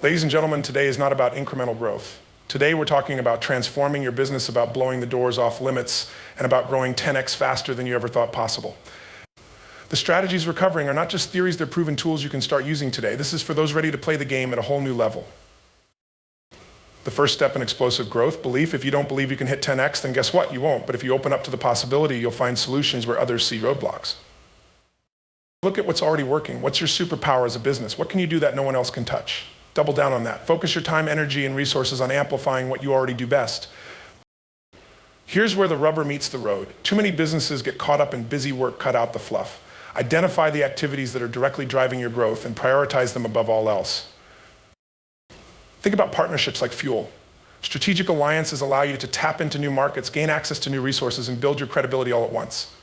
Ladies and gentlemen, today is not about incremental growth. Today we're talking about transforming your business, about blowing the doors off limits, and about growing 10x faster than you ever thought possible. The strategies we're covering are not just theories, they're proven tools you can start using today. This is for those ready to play the game at a whole new level. The first step in explosive growth, belief. If you don't believe you can hit 10x, then guess what? You won't. But if you open up to the possibility, you'll find solutions where others see roadblocks. Look at what's already working. What's your superpower as a business? What can you do that no one else can touch? Double down on that. Focus your time, energy, and resources on amplifying what you already do best. Here's where the rubber meets the road. Too many businesses get caught up in busy work, cut out the fluff. Identify the activities that are directly driving your growth and prioritize them above all else. Think about partnerships like fuel. Strategic alliances allow you to tap into new markets, gain access to new resources, and build your credibility all at once.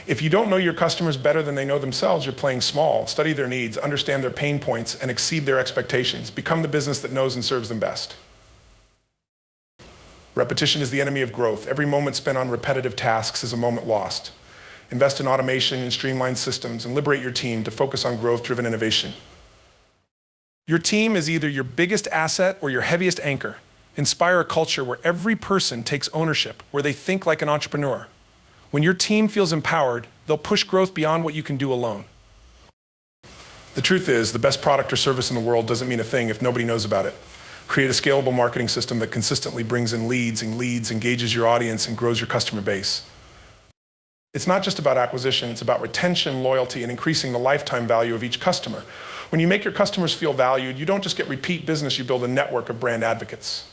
If you don't know your customers better than they know themselves, you're playing small. Study their needs, understand their pain points, and exceed their expectations. Become the business that knows and serves them best. Repetition is the enemy of growth. Every moment spent on repetitive tasks is a moment lost. Invest in automation and streamlined systems, and liberate your team to focus on growth-driven innovation. Your team is either your biggest asset or your heaviest anchor. Inspire a culture where every person takes ownership, where they think like an entrepreneur. When your team feels empowered, they'll push growth beyond what you can do alone. The truth is, the best product or service in the world doesn't mean a thing if nobody knows about it. Create a scalable marketing system that consistently brings in leads, engages your audience, and grows your customer base. It's not just about acquisition, it's about retention, loyalty, and increasing the lifetime value of each customer. When you make your customers feel valued, you don't just get repeat business, you build a network of brand advocates.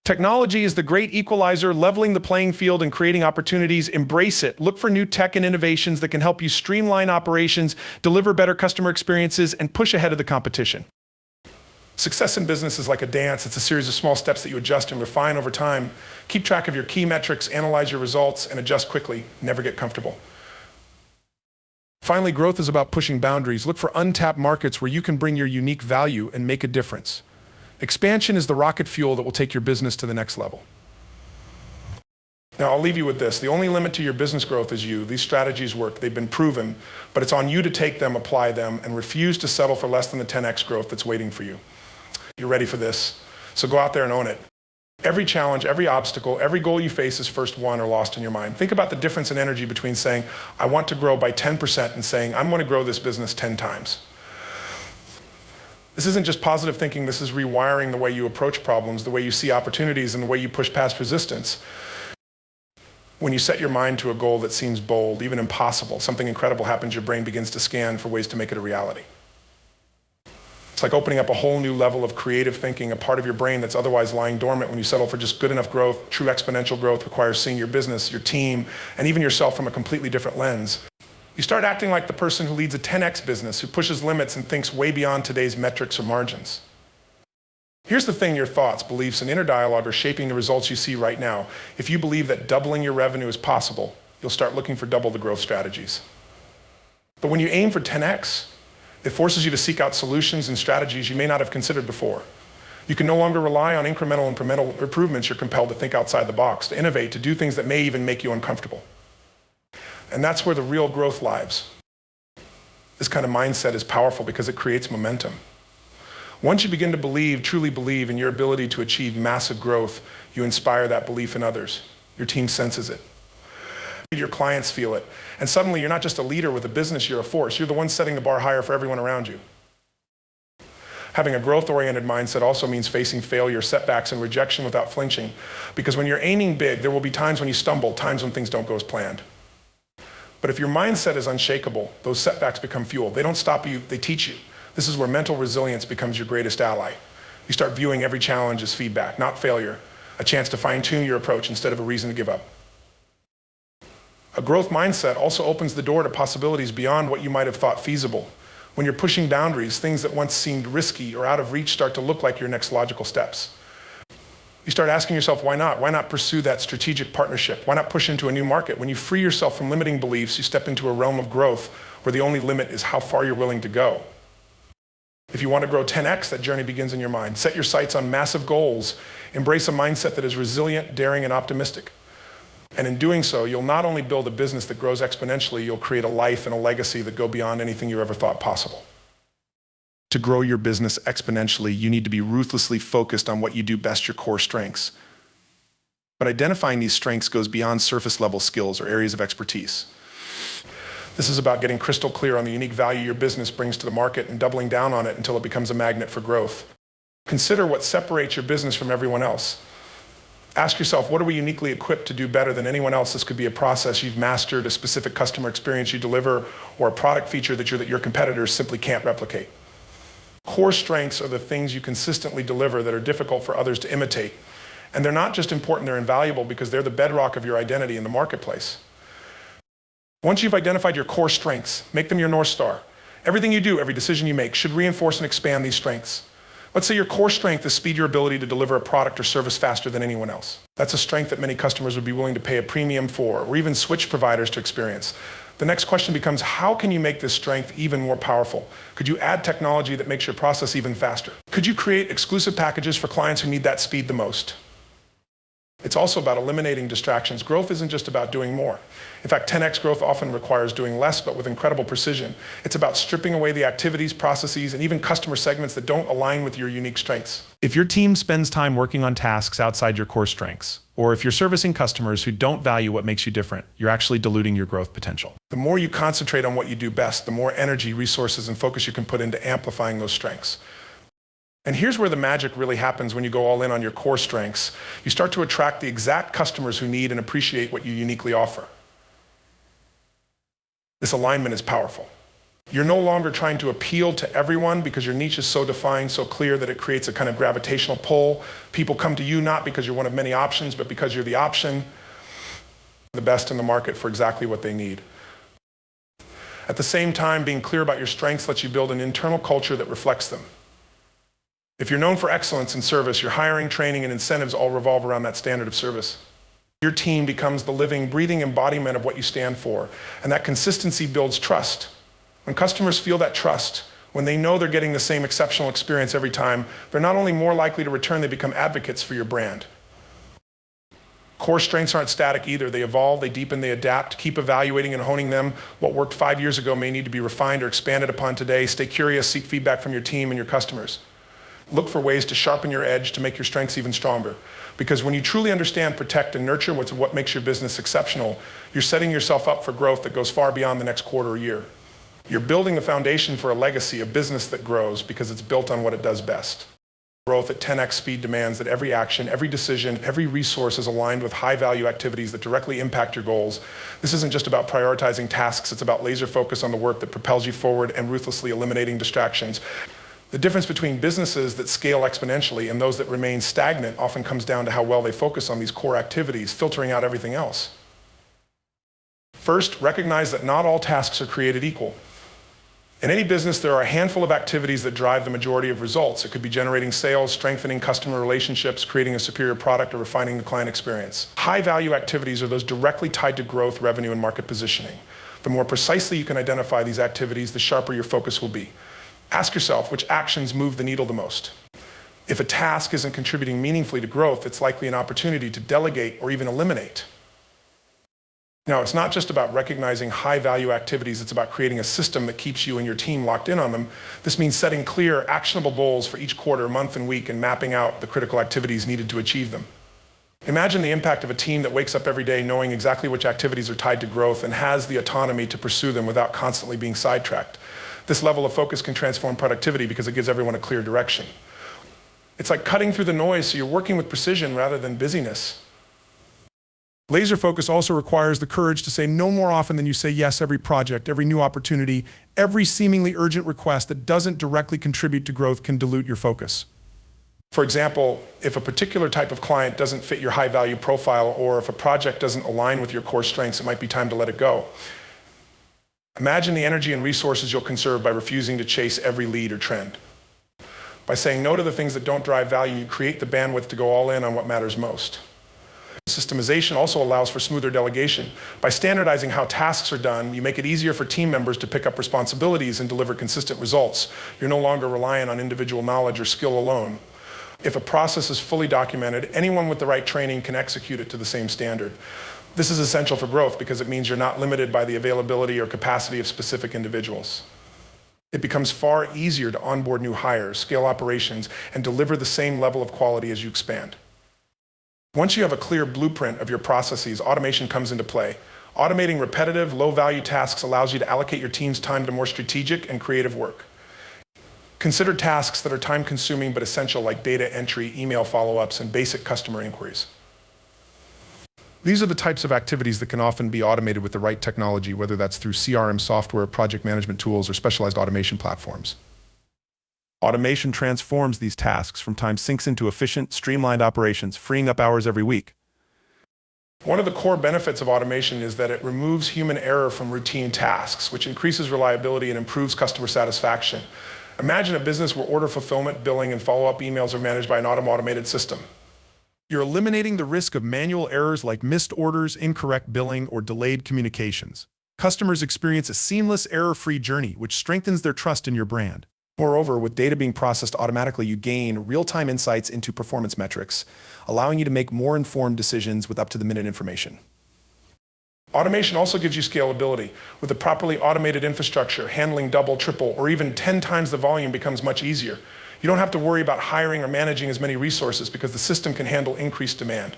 Technology is the great equalizer, leveling the playing field and creating opportunities. Embrace it. Look for new tech and innovations that can help you streamline operations, deliver better customer experiences, and push ahead of the competition. Success in business is like a dance. It's a series of small steps that you adjust and refine over time. Keep track of your key metrics, analyze your results, and adjust quickly. Never get comfortable. Finally, growth is about pushing boundaries. Look for untapped markets where you can bring your unique value and make a difference. Expansion is the rocket fuel that will take your business to the next level. Now, I'll leave you with this. The only limit to your business growth is you. These strategies work. They've been proven, but it's on you to take them, apply them, and refuse to settle for less than the 10x growth that's waiting for you. You're ready for this. So go out there and own it. Every challenge, every obstacle, every goal you face is first won or lost in your mind. Think about the difference in energy between saying, I want to grow by 10% and saying, I'm going to grow this business 10 times. This isn't just positive thinking, this is rewiring the way you approach problems, the way you see opportunities, and the way you push past resistance. When you set your mind to a goal that seems bold, even impossible, something incredible happens, your brain begins to scan for ways to make it a reality. It's like opening up a whole new level of creative thinking, a part of your brain that's otherwise lying dormant when you settle for just good enough growth. True exponential growth requires seeing your business, your team, and even yourself from a completely different lens. You start acting like the person who leads a 10x business, who pushes limits and thinks way beyond today's metrics or margins. Here's the thing, your thoughts, beliefs, and inner dialogue are shaping the results you see right now. If you believe that doubling your revenue is possible, you'll start looking for double the growth strategies. But when you aim for 10x, it forces you to seek out solutions and strategies you may not have considered before. You can no longer rely on incremental improvements. You're compelled to think outside the box, to innovate, to do things that may even make you uncomfortable. And that's where the real growth lies. This kind of mindset is powerful because it creates momentum. Once you begin to believe, truly believe in your ability to achieve massive growth, you inspire that belief in others. Your team senses it. Your clients feel it. And suddenly you're not just a leader with a business, you're a force. You're the one setting the bar higher for everyone around you. Having a growth-oriented mindset also means facing failure, setbacks, and rejection without flinching. Because when you're aiming big, there will be times when you stumble, times when things don't go as planned. But if your mindset is unshakable, those setbacks become fuel. They don't stop you, they teach you. This is where mental resilience becomes your greatest ally. You start viewing every challenge as feedback, not failure, a chance to fine-tune your approach instead of a reason to give up. A growth mindset also opens the door to possibilities beyond what you might have thought feasible. When you're pushing boundaries, things that once seemed risky or out of reach start to look like your next logical steps. You start asking yourself, why not? Why not pursue that strategic partnership? Why not push into a new market? When you free yourself from limiting beliefs, you step into a realm of growth where the only limit is how far you're willing to go. If you want to grow 10x, that journey begins in your mind. Set your sights on massive goals. Embrace a mindset that is resilient, daring, and optimistic. And in doing so, you'll not only build a business that grows exponentially, you'll create a life and a legacy that go beyond anything you ever thought possible. To grow your business exponentially, you need to be ruthlessly focused on what you do best, your core strengths. But identifying these strengths goes beyond surface-level skills or areas of expertise. This is about getting crystal clear on the unique value your business brings to the market and doubling down on it until it becomes a magnet for growth. Consider what separates your business from everyone else. Ask yourself, what are we uniquely equipped to do better than anyone else? This could be a process you've mastered, a specific customer experience you deliver, or a product feature that your competitors simply can't replicate. Core strengths are the things you consistently deliver that are difficult for others to imitate. And they're not just important, they're invaluable because they're the bedrock of your identity in the marketplace. Once you've identified your core strengths, make them your North Star. Everything you do, every decision you make, should reinforce and expand these strengths. Let's say your core strength is speed your ability to deliver a product or service faster than anyone else. That's a strength that many customers would be willing to pay a premium for, or even switch providers to experience. The next question becomes, how can you make this strength even more powerful? Could you add technology that makes your process even faster? Could you create exclusive packages for clients who need that speed the most? It's also about eliminating distractions. Growth isn't just about doing more. In fact, 10x growth often requires doing less, but with incredible precision. It's about stripping away the activities, processes, and even customer segments that don't align with your unique strengths. If your team spends time working on tasks outside your core strengths, or if you're servicing customers who don't value what makes you different, you're actually diluting your growth potential. The more you concentrate on what you do best, the more energy, resources, and focus you can put into amplifying those strengths. And here's where the magic really happens when you go all in on your core strengths. You start to attract the exact customers who need and appreciate what you uniquely offer. This alignment is powerful. You're no longer trying to appeal to everyone because your niche is so defined, so clear that it creates a kind of gravitational pull. People come to you not because you're one of many options, but because you're the option, the best in the market for exactly what they need. At the same time, being clear about your strengths lets you build an internal culture that reflects them. If you're known for excellence in service, your hiring, training, and incentives all revolve around that standard of service. Your team becomes the living, breathing embodiment of what you stand for, and that consistency builds trust. When customers feel that trust, when they know they're getting the same exceptional experience every time, they're not only more likely to return, they become advocates for your brand. Core strengths aren't static either. They evolve, they deepen, they adapt. Keep evaluating and honing them. What worked 5 years ago may need to be refined or expanded upon today. Stay curious, seek feedback from your team and your customers. Look for ways to sharpen your edge to make your strengths even stronger. Because when you truly understand, protect, and nurture what makes your business exceptional, you're setting yourself up for growth that goes far beyond the next quarter or year. You're building the foundation for a legacy, a business that grows because it's built on what it does best. Growth at 10x speed demands that every action, every decision, every resource is aligned with high-value activities that directly impact your goals. This isn't just about prioritizing tasks, it's about laser focus on the work that propels you forward and ruthlessly eliminating distractions. The difference between businesses that scale exponentially and those that remain stagnant often comes down to how well they focus on these core activities, filtering out everything else. First, recognize that not all tasks are created equal. In any business, there are a handful of activities that drive the majority of results. It could be generating sales, strengthening customer relationships, creating a superior product, or refining the client experience. High-value activities are those directly tied to growth, revenue, and market positioning. The more precisely you can identify these activities, the sharper your focus will be. Ask yourself which actions move the needle the most. If a task isn't contributing meaningfully to growth, it's likely an opportunity to delegate or even eliminate. Now, it's not just about recognizing high-value activities, it's about creating a system that keeps you and your team locked in on them. This means setting clear, actionable goals for each quarter, month, and week, and mapping out the critical activities needed to achieve them. Imagine the impact of a team that wakes up every day knowing exactly which activities are tied to growth and has the autonomy to pursue them without constantly being sidetracked. This level of focus can transform productivity because it gives everyone a clear direction. It's like cutting through the noise so you're working with precision rather than busyness. Laser focus also requires the courage to say no more often than you say yes every project, every new opportunity, every seemingly urgent request that doesn't directly contribute to growth can dilute your focus. For example, if a particular type of client doesn't fit your high-value profile or if a project doesn't align with your core strengths, it might be time to let it go. Imagine the energy and resources you'll conserve by refusing to chase every lead or trend. By saying no to the things that don't drive value, you create the bandwidth to go all in on what matters most. Systemization also allows for smoother delegation. By standardizing how tasks are done, you make it easier for team members to pick up responsibilities and deliver consistent results. You're no longer reliant on individual knowledge or skill alone. If a process is fully documented, anyone with the right training can execute it to the same standard. This is essential for growth because it means you're not limited by the availability or capacity of specific individuals. It becomes far easier to onboard new hires, scale operations, and deliver the same level of quality as you expand. Once you have a clear blueprint of your processes, automation comes into play. Automating repetitive, low-value tasks allows you to allocate your team's time to more strategic and creative work. Consider tasks that are time-consuming but essential, like data entry, email follow-ups, and basic customer inquiries. These are the types of activities that can often be automated with the right technology, whether that's through CRM software, project management tools, or specialized automation platforms. Automation transforms these tasks from time sinks into efficient, streamlined operations, freeing up hours every week. One of the core benefits of automation is that it removes human error from routine tasks, which increases reliability and improves customer satisfaction. Imagine a business where order fulfillment, billing, and follow-up emails are managed by an automated system. You're eliminating the risk of manual errors like missed orders, incorrect billing, or delayed communications. Customers experience a seamless, error-free journey, which strengthens their trust in your brand. Moreover, with data being processed automatically, you gain real-time insights into performance metrics, allowing you to make more informed decisions with up-to-the-minute information. Automation also gives you scalability. With a properly automated infrastructure, handling double, triple, or even 10 times the volume becomes much easier. You don't have to worry about hiring or managing as many resources because the system can handle increased demand.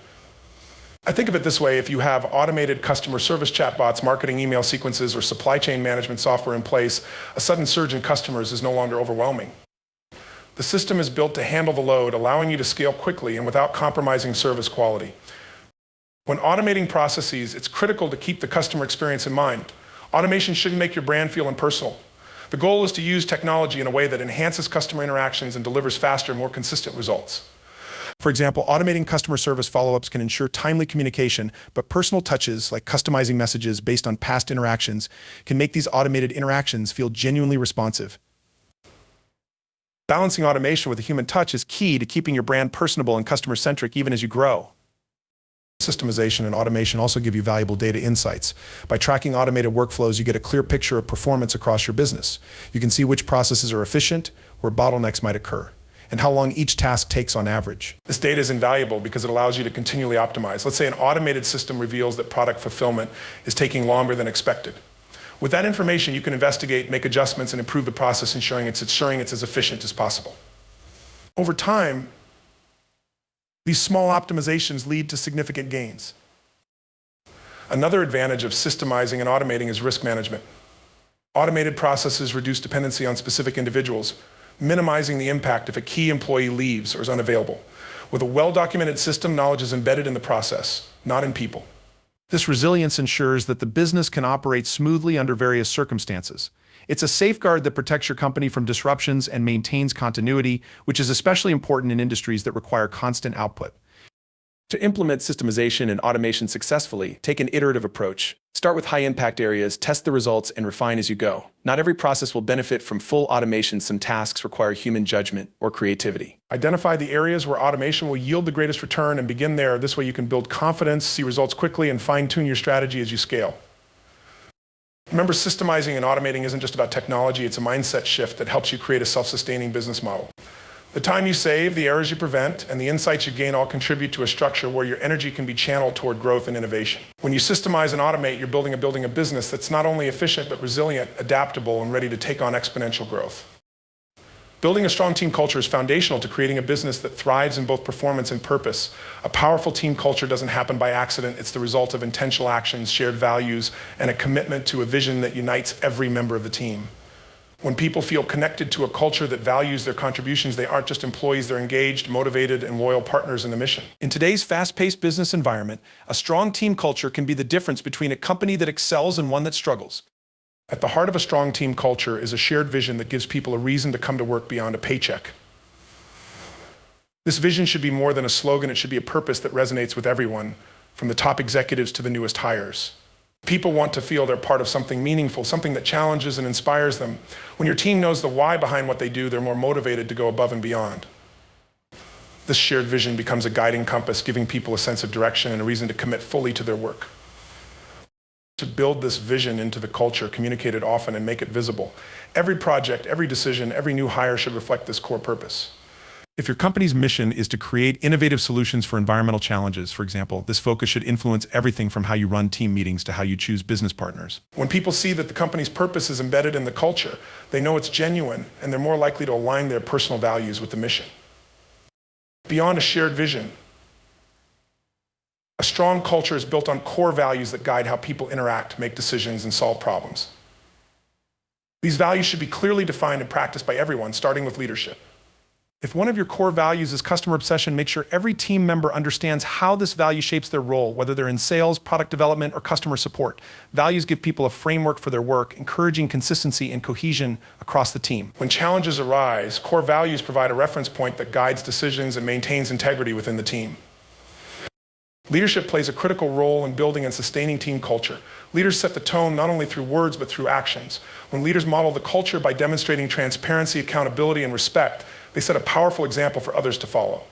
I think of it this way: if you have automated customer service chatbots, marketing email sequences, or supply chain management software in place, a sudden surge in customers is no longer overwhelming. The system is built to handle the load, allowing you to scale quickly and without compromising service quality. When automating processes, it's critical to keep the customer experience in mind. Automation shouldn't make your brand feel impersonal. The goal is to use technology in a way that enhances customer interactions and delivers faster, more consistent results. For example, automating customer service follow-ups can ensure timely communication, but personal touches, like customizing messages based on past interactions, can make these automated interactions feel genuinely responsive. Balancing automation with a human touch is key to keeping your brand personable and customer-centric even as you grow. Systemization and automation also give you valuable data insights. By tracking automated workflows, you get a clear picture of performance across your business. You can see which processes are efficient, where bottlenecks might occur, and how long each task takes on average. This data is invaluable because it allows you to continually optimize. Let's say an automated system reveals that product fulfillment is taking longer than expected. With that information, you can investigate, make adjustments, and improve the process, ensuring it's as efficient as possible. Over time, these small optimizations lead to significant gains. Another advantage of systemizing and automating is risk management. Automated processes reduce dependency on specific individuals, minimizing the impact if a key employee leaves or is unavailable. With a well-documented system, knowledge is embedded in the process, not in people. This resilience ensures that the business can operate smoothly under various circumstances. It's a safeguard that protects your company from disruptions and maintains continuity, which is especially important in industries that require constant output. To implement systemization and automation successfully, take an iterative approach. Start with high-impact areas, test the results, and refine as you go. Not every process will benefit from full automation. Some tasks require human judgment or creativity. Identify the areas where automation will yield the greatest return and begin there. This way you can build confidence, see results quickly, and fine-tune your strategy as you scale. Remember, systemizing and automating isn't just about technology, it's a mindset shift that helps you create a self-sustaining business model. The time you save, the errors you prevent, and the insights you gain all contribute to a structure where your energy can be channeled toward growth and innovation. When you systemize and automate, you're building a business that's not only efficient, but resilient, adaptable, and ready to take on exponential growth. Building a strong team culture is foundational to creating a business that thrives in both performance and purpose. A powerful team culture doesn't happen by accident. It's the result of intentional actions, shared values, and a commitment to a vision that unites every member of the team. When people feel connected to a culture that values their contributions, they aren't just employees, they're engaged, motivated, and loyal partners in the mission. In today's fast-paced business environment, a strong team culture can be the difference between a company that excels and one that struggles. At the heart of a strong team culture is a shared vision that gives people a reason to come to work beyond a paycheck. This vision should be more than a slogan, it should be a purpose that resonates with everyone, from the top executives to the newest hires. People want to feel they're part of something meaningful, something that challenges and inspires them. When your team knows the why behind what they do, they're more motivated to go above and beyond. This shared vision becomes a guiding compass, giving people a sense of direction and a reason to commit fully to their work. To build this vision into the culture, communicate it often, and make it visible. Every project, every decision, every new hire should reflect this core purpose. If your company's mission is to create innovative solutions for environmental challenges, for example, this focus should influence everything from how you run team meetings to how you choose business partners. When people see that the company's purpose is embedded in the culture, they know it's genuine, and they're more likely to align their personal values with the mission. Beyond a shared vision, a strong culture is built on core values that guide how people interact, make decisions, and solve problems. These values should be clearly defined and practiced by everyone, starting with leadership. If one of your core values is customer obsession, make sure every team member understands how this value shapes their role, whether they're in sales, product development, or customer support. Values give people a framework for their work, encouraging consistency and cohesion across the team. When challenges arise, core values provide a reference point that guides decisions and maintains integrity within the team. Leadership plays a critical role in building and sustaining team culture. Leaders set the tone not only through words, but through actions. When leaders model the culture by demonstrating transparency, accountability, and respect, they set a powerful example for others to follow.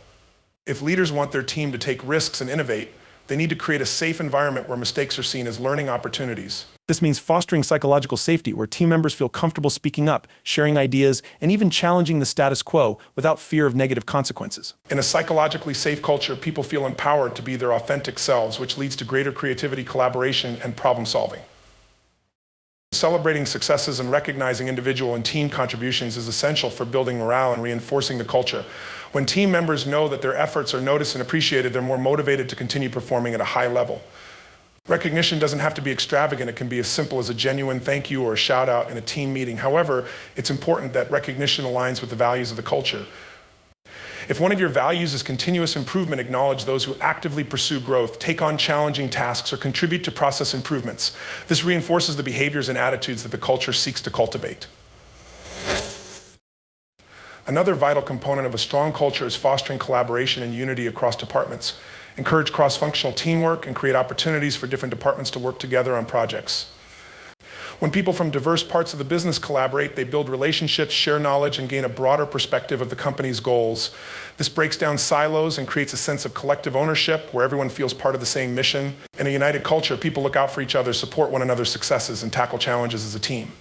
If leaders want their team to take risks and innovate, they need to create a safe environment where mistakes are seen as learning opportunities. This means fostering psychological safety, where team members feel comfortable speaking up, sharing ideas, and even challenging the status quo without fear of negative consequences. In a psychologically safe culture, people feel empowered to be their authentic selves, which leads to greater creativity, collaboration, and problem solving. Celebrating successes and recognizing individual and team contributions is essential for building morale and reinforcing the culture. When team members know that their efforts are noticed and appreciated, they're more motivated to continue performing at a high level. Recognition doesn't have to be extravagant. It can be as simple as a genuine thank you or a shout out in a team meeting. However, it's important that recognition aligns with the values of the culture. If one of your values is continuous improvement, acknowledge those who actively pursue growth, take on challenging tasks, or contribute to process improvements. This reinforces the behaviors and attitudes that the culture seeks to cultivate. Another vital component of a strong culture is fostering collaboration and unity across departments. Encourage cross-functional teamwork and create opportunities for different departments to work together on projects. When people from diverse parts of the business collaborate, they build relationships, share knowledge, and gain a broader perspective of the company's goals. This breaks down silos and creates a sense of collective ownership where everyone feels part of the same mission. In a united culture, people look out for each other, support one another's successes, and tackle challenges as a team.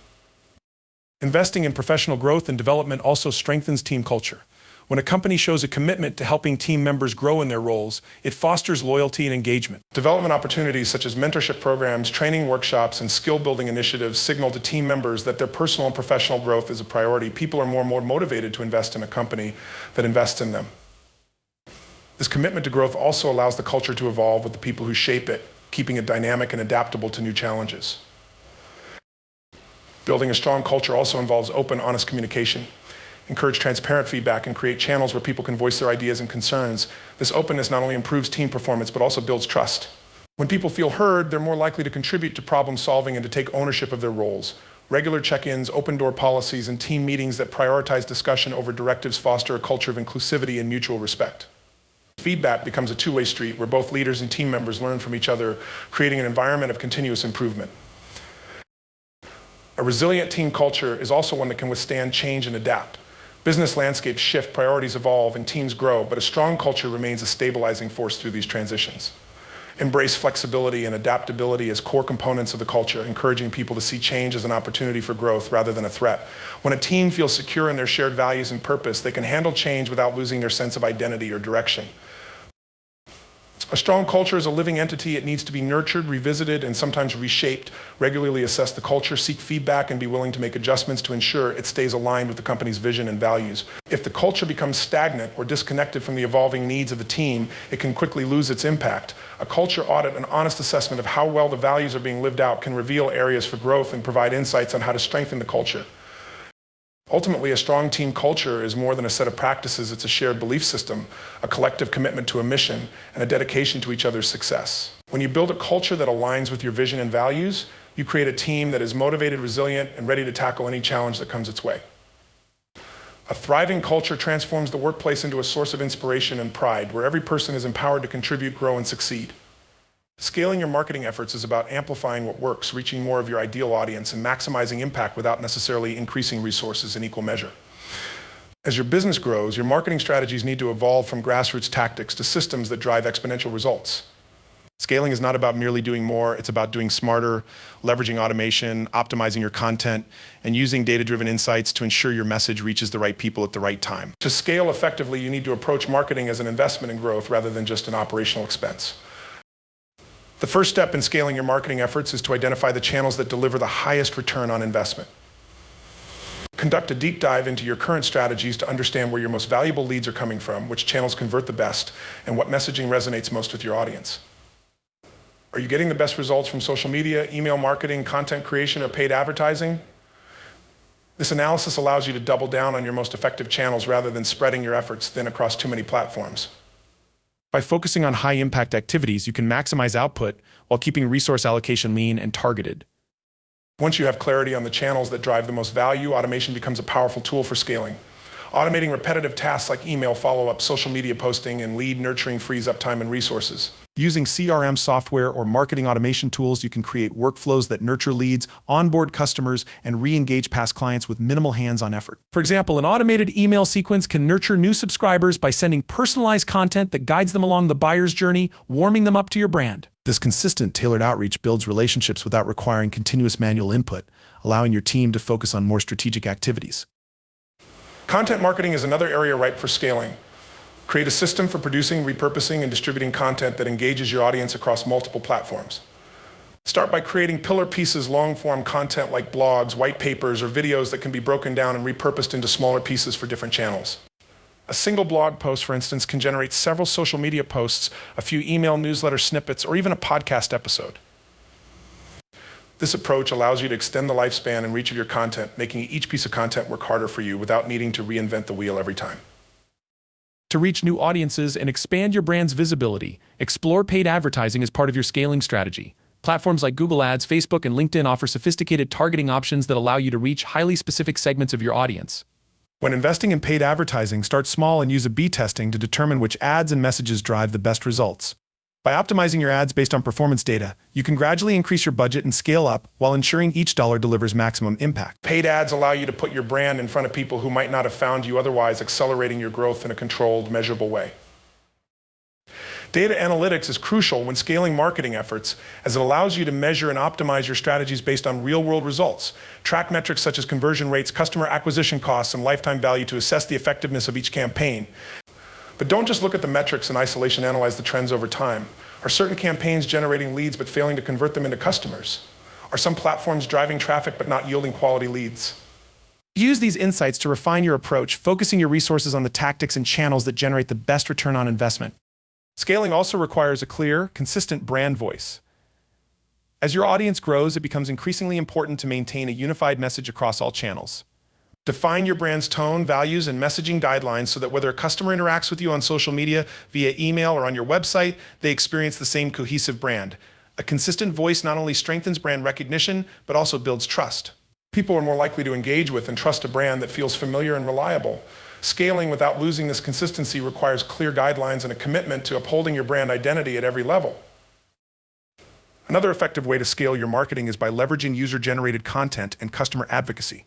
Investing in professional growth and development also strengthens team culture. When a company shows a commitment to helping team members grow in their roles, it fosters loyalty and engagement. Development opportunities such as mentorship programs, training workshops, and skill-building initiatives signal to team members that their personal and professional growth is a priority. People are more and more motivated to invest in a company that invests in them. This commitment to growth also allows the culture to evolve with the people who shape it, keeping it dynamic and adaptable to new challenges. Building a strong culture also involves open, honest communication. Encourage transparent feedback and create channels where people can voice their ideas and concerns. This openness not only improves team performance, but also builds trust. When people feel heard, they're more likely to contribute to problem solving and to take ownership of their roles. Regular check-ins, open-door policies, and team meetings that prioritize discussion over directives foster a culture of inclusivity and mutual respect. Feedback becomes a two-way street where both leaders and team members learn from each other, creating an environment of continuous improvement. A resilient team culture is also one that can withstand change and adapt. Business landscapes shift, priorities evolve, and teams grow, but a strong culture remains a stabilizing force through these transitions. Embrace flexibility and adaptability as core components of the culture, encouraging people to see change as an opportunity for growth rather than a threat. When a team feels secure in their shared values and purpose, they can handle change without losing their sense of identity or direction. A strong culture is a living entity. It needs to be nurtured, revisited, and sometimes reshaped. Regularly assess the culture, seek feedback, and be willing to make adjustments to ensure it stays aligned with the company's vision and values. If the culture becomes stagnant or disconnected from the evolving needs of the team, it can quickly lose its impact. A culture audit and honest assessment of how well the values are being lived out can reveal areas for growth and provide insights on how to strengthen the culture. Ultimately, a strong team culture is more than a set of practices. It's a shared belief system, a collective commitment to a mission, and a dedication to each other's success. When you build a culture that aligns with your vision and values, you create a team that is motivated, resilient, and ready to tackle any challenge that comes its way. A thriving culture transforms the workplace into a source of inspiration and pride, where every person is empowered to contribute, grow, and succeed. Scaling your marketing efforts is about amplifying what works, reaching more of your ideal audience, and maximizing impact without necessarily increasing resources in equal measure. As your business grows, your marketing strategies need to evolve from grassroots tactics to systems that drive exponential results. Scaling is not about merely doing more, it's about doing smarter, leveraging automation, optimizing your content, and using data-driven insights to ensure your message reaches the right people at the right time. To scale effectively, you need to approach marketing as an investment in growth rather than just an operational expense. The first step in scaling your marketing efforts is to identify the channels that deliver the highest return on investment. Conduct a deep dive into your current strategies to understand where your most valuable leads are coming from, which channels convert the best, and what messaging resonates most with your audience. Are you getting the best results from social media, email marketing, content creation, or paid advertising? This analysis allows you to double down on your most effective channels rather than spreading your efforts thin across too many platforms. By focusing on high-impact activities, you can maximize output while keeping resource allocation lean and targeted. Once you have clarity on the channels that drive the most value, automation becomes a powerful tool for scaling. Automating repetitive tasks like email follow-up, social media posting, and lead nurturing frees up time and resources. Using CRM software or marketing automation tools, you can create workflows that nurture leads, onboard customers, and re-engage past clients with minimal hands-on effort. For example, an automated email sequence can nurture new subscribers by sending personalized content that guides them along the buyer's journey, warming them up to your brand. This consistent, tailored outreach builds relationships without requiring continuous manual input, allowing your team to focus on more strategic activities. Content marketing is another area ripe for scaling. Create a system for producing, repurposing, and distributing content that engages your audience across multiple platforms. Start by creating pillar pieces, long-form content like blogs, white papers, or videos that can be broken down and repurposed into smaller pieces for different channels. A single blog post, for instance, can generate several social media posts, a few email newsletter snippets, or even a podcast episode. This approach allows you to extend the lifespan and reach of your content, making each piece of content work harder for you without needing to reinvent the wheel every time. To reach new audiences and expand your brand's visibility, explore paid advertising as part of your scaling strategy. Platforms like Google Ads, Facebook, and LinkedIn offer sophisticated targeting options that allow you to reach highly specific segments of your audience. When investing in paid advertising, start small and use A/B testing to determine which ads and messages drive the best results. By optimizing your ads based on performance data, you can gradually increase your budget and scale up while ensuring each dollar delivers maximum impact. Paid ads allow you to put your brand in front of people who might not have found you otherwise, accelerating your growth in a controlled, measurable way. Data analytics is crucial when scaling marketing efforts, as it allows you to measure and optimize your strategies based on real-world results. Track metrics such as conversion rates, customer acquisition costs, and lifetime value to assess the effectiveness of each campaign. But don't just look at the metrics in isolation, analyze the trends over time. Are certain campaigns generating leads but failing to convert them into customers? Are some platforms driving traffic but not yielding quality leads? Use these insights to refine your approach, focusing your resources on the tactics and channels that generate the best return on investment. Scaling also requires a clear, consistent brand voice. As your audience grows, it becomes increasingly important to maintain a unified message across all channels. Define your brand's tone, values, and messaging guidelines so that whether a customer interacts with you on social media, via email, or on your website, they experience the same cohesive brand. A consistent voice not only strengthens brand recognition, but also builds trust. People are more likely to engage with and trust a brand that feels familiar and reliable. Scaling without losing this consistency requires clear guidelines and a commitment to upholding your brand identity at every level. Another effective way to scale your marketing is by leveraging user-generated content and customer advocacy.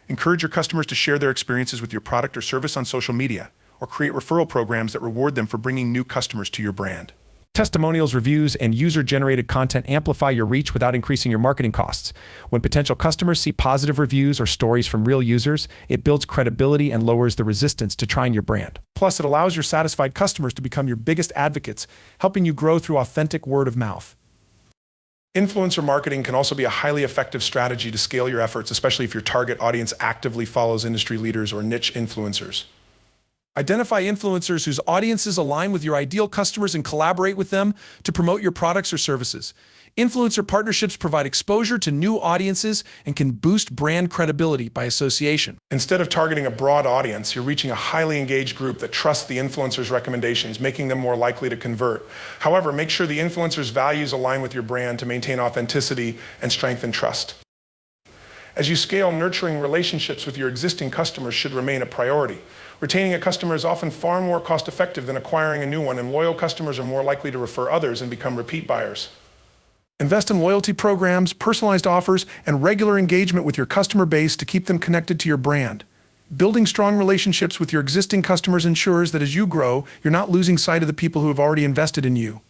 Encourage your customers to share their experiences with your product or service on social media, or create referral programs that reward them for bringing new customers to your brand. Testimonials, reviews, and user-generated content amplify your reach without increasing your marketing costs. When potential customers see positive reviews or stories from real users, it builds credibility and lowers the resistance to trying your brand. Plus, it allows your satisfied customers to become your biggest advocates, helping you grow through authentic word of mouth. Influencer marketing can also be a highly effective strategy to scale your efforts, especially if your target audience actively follows industry leaders or niche influencers. Identify influencers whose audiences align with your ideal customers and collaborate with them to promote your products or services. Influencer partnerships provide exposure to new audiences and can boost brand credibility by association. Instead of targeting a broad audience, you're reaching a highly engaged group that trusts the influencer's recommendations, making them more likely to convert. However, make sure the influencer's values align with your brand to maintain authenticity and strengthen trust. As you scale, nurturing relationships with your existing customers should remain a priority. Retaining a customer is often far more cost-effective than acquiring a new one, and loyal customers are more likely to refer others and become repeat buyers. Invest in loyalty programs, personalized offers, and regular engagement with your customer base to keep them connected to your brand. Building strong relationships with your existing customers ensures that as you grow, you're not losing sight of the people who have already invested in you.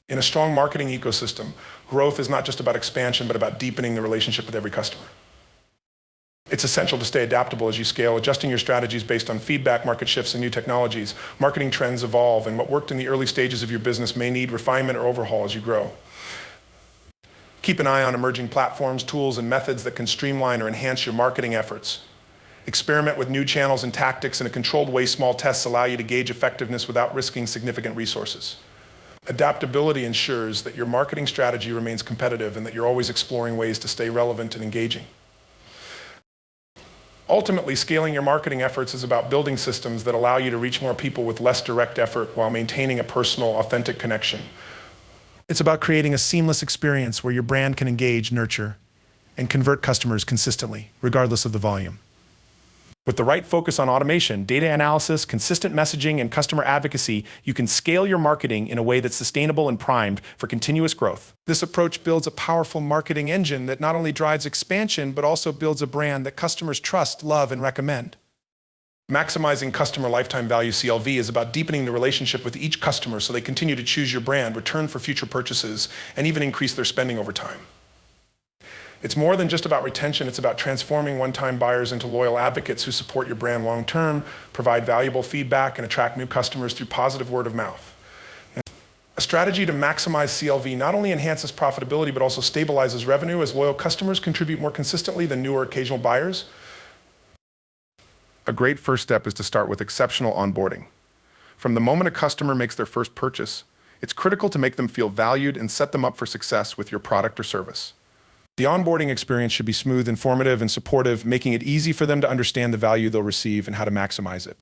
In a strong marketing ecosystem, growth is not just about expansion, but about deepening the relationship with every customer. It's essential to stay adaptable as you scale, adjusting your strategies based on feedback, market shifts, and new technologies. Marketing trends evolve, and what worked in the early stages of your business may need refinement or overhaul as you grow. Keep an eye on emerging platforms, tools, and methods that can streamline or enhance your marketing efforts. Experiment with new channels and tactics in a controlled way. Small tests allow you to gauge effectiveness without risking significant resources. Adaptability ensures that your marketing strategy remains competitive and that you're always exploring ways to stay relevant and engaging. Ultimately, scaling your marketing efforts is about building systems that allow you to reach more people with less direct effort while maintaining a personal, authentic connection. It's about creating a seamless experience where your brand can engage, nurture, and convert customers consistently, regardless of the volume. With the right focus on automation, data analysis, consistent messaging, and customer advocacy, you can scale your marketing in a way that's sustainable and primed for continuous growth. This approach builds a powerful marketing engine that not only drives expansion, but also builds a brand that customers trust, love, and recommend. Maximizing customer lifetime value (CLV) is about deepening the relationship with each customer so they continue to choose your brand, return for future purchases, and even increase their spending over time. It's more than just about retention, it's about transforming one-time buyers into loyal advocates who support your brand long-term, provide valuable feedback, and attract new customers through positive word of mouth. A strategy to maximize CLV not only enhances profitability, but also stabilizes revenue as loyal customers contribute more consistently than new or occasional buyers. A great first step is to start with exceptional onboarding. From the moment a customer makes their first purchase, it's critical to make them feel valued and set them up for success with your product or service. The onboarding experience should be smooth, informative, and supportive, making it easy for them to understand the value they'll receive and how to maximize it.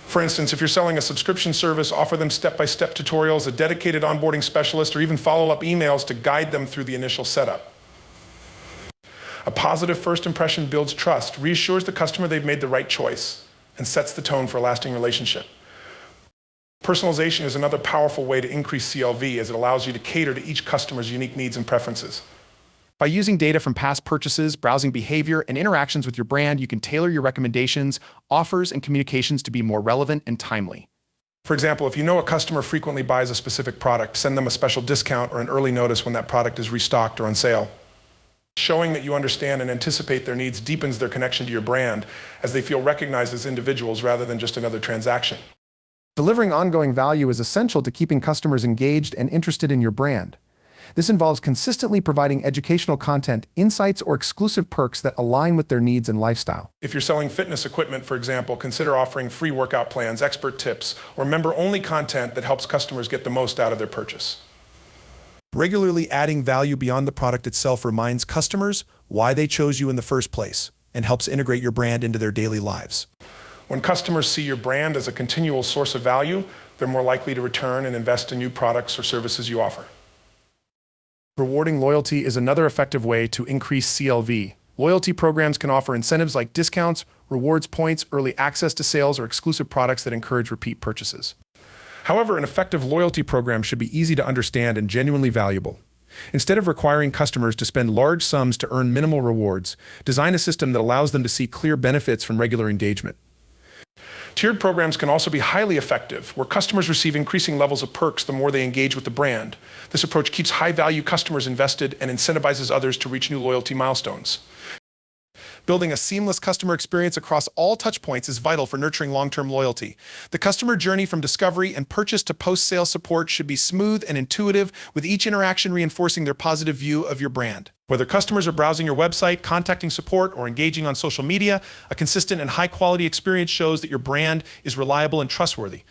For instance, if you're selling a subscription service, offer them step-by-step tutorials, a dedicated onboarding specialist, or even follow-up emails to guide them through the initial setup. A positive first impression builds trust, reassures the customer they've made the right choice, and sets the tone for a lasting relationship. Personalization is another powerful way to increase CLV as it allows you to cater to each customer's unique needs and preferences. By using data from past purchases, browsing behavior, and interactions with your brand, you can tailor your recommendations, offers, and communications to be more relevant and timely. For example, if you know a customer frequently buys a specific product, send them a special discount or an early notice when that product is restocked or on sale. Showing that you understand and anticipate their needs deepens their connection to your brand as they feel recognized as individuals rather than just another transaction. Delivering ongoing value is essential to keeping customers engaged and interested in your brand. This involves consistently providing educational content, insights, or exclusive perks that align with their needs and lifestyle. If you're selling fitness equipment, for example, consider offering free workout plans, expert tips, or member-only content that helps customers get the most out of their purchase. Regularly adding value beyond the product itself reminds customers why they chose you in the first place and helps integrate your brand into their daily lives. When customers see your brand as a continual source of value, they're more likely to return and invest in new products or services you offer. Rewarding loyalty is another effective way to increase CLV. Loyalty programs can offer incentives like discounts, rewards points, early access to sales, or exclusive products that encourage repeat purchases. However, an effective loyalty program should be easy to understand and genuinely valuable. Instead of requiring customers to spend large sums to earn minimal rewards, design a system that allows them to see clear benefits from regular engagement. Tiered programs can also be highly effective, where customers receive increasing levels of perks the more they engage with the brand. This approach keeps high-value customers invested and incentivizes others to reach new loyalty milestones. Building a seamless customer experience across all touchpoints is vital for nurturing long-term loyalty. The customer journey from discovery and purchase to post-sale support should be smooth and intuitive, with each interaction reinforcing their positive view of your brand. Whether customers are browsing your website, contacting support, or engaging on social media, a consistent and high-quality experience shows that your brand is reliable and trustworthy.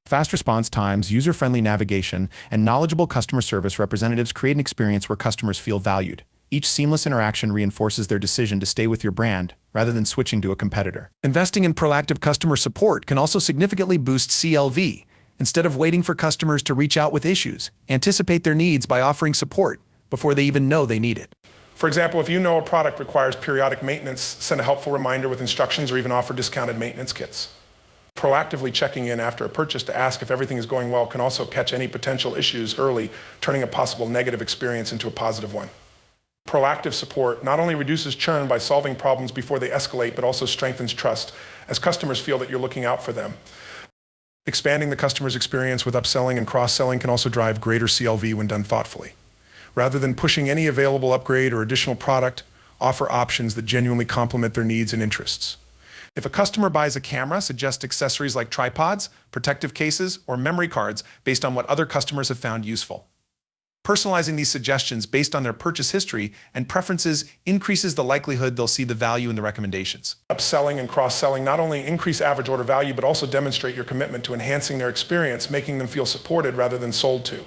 Fast response times, user-friendly navigation, and knowledgeable customer service representatives create an experience where customers feel valued. Each seamless interaction reinforces their decision to stay with your brand, rather than switching to a competitor. Investing in proactive customer support can also significantly boost CLV. Instead of waiting for customers to reach out with issues, anticipate their needs by offering support before they even know they need it. For example, if you know a product requires periodic maintenance, send a helpful reminder with instructions or even offer discounted maintenance kits. Proactively checking in after a purchase to ask if everything is going well can also catch any potential issues early, turning a possible negative experience into a positive one. Proactive support not only reduces churn by solving problems before they escalate, but also strengthens trust, as customers feel that you're looking out for them. Expanding the customer's experience with upselling and cross-selling can also drive greater CLV when done thoughtfully. Rather than pushing any available upgrade or additional product, offer options that genuinely complement their needs and interests. If a customer buys a camera, suggest accessories like tripods, protective cases, or memory cards based on what other customers have found useful. Personalizing these suggestions based on their purchase history and preferences increases the likelihood they'll see the value in the recommendations. Upselling and cross-selling not only increase average order value, but also demonstrate your commitment to enhancing their experience, making them feel supported rather than sold to.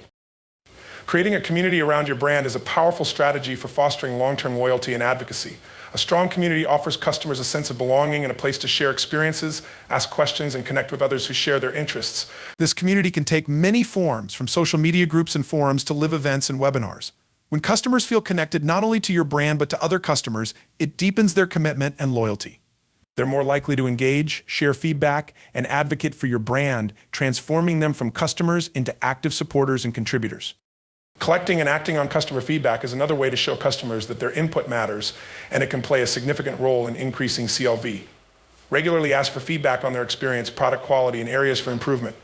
Creating a community around your brand is a powerful strategy for fostering long-term loyalty and advocacy. A strong community offers customers a sense of belonging and a place to share experiences, ask questions, and connect with others who share their interests. This community can take many forms, from social media groups and forums to live events and webinars. When customers feel connected not only to your brand but to other customers, it deepens their commitment and loyalty. They're more likely to engage, share feedback, and advocate for your brand, transforming them from customers into active supporters and contributors. Collecting and acting on customer feedback is another way to show customers that their input matters, and it can play a significant role in increasing CLV. Regularly ask for feedback on their experience, product quality, and areas for improvement.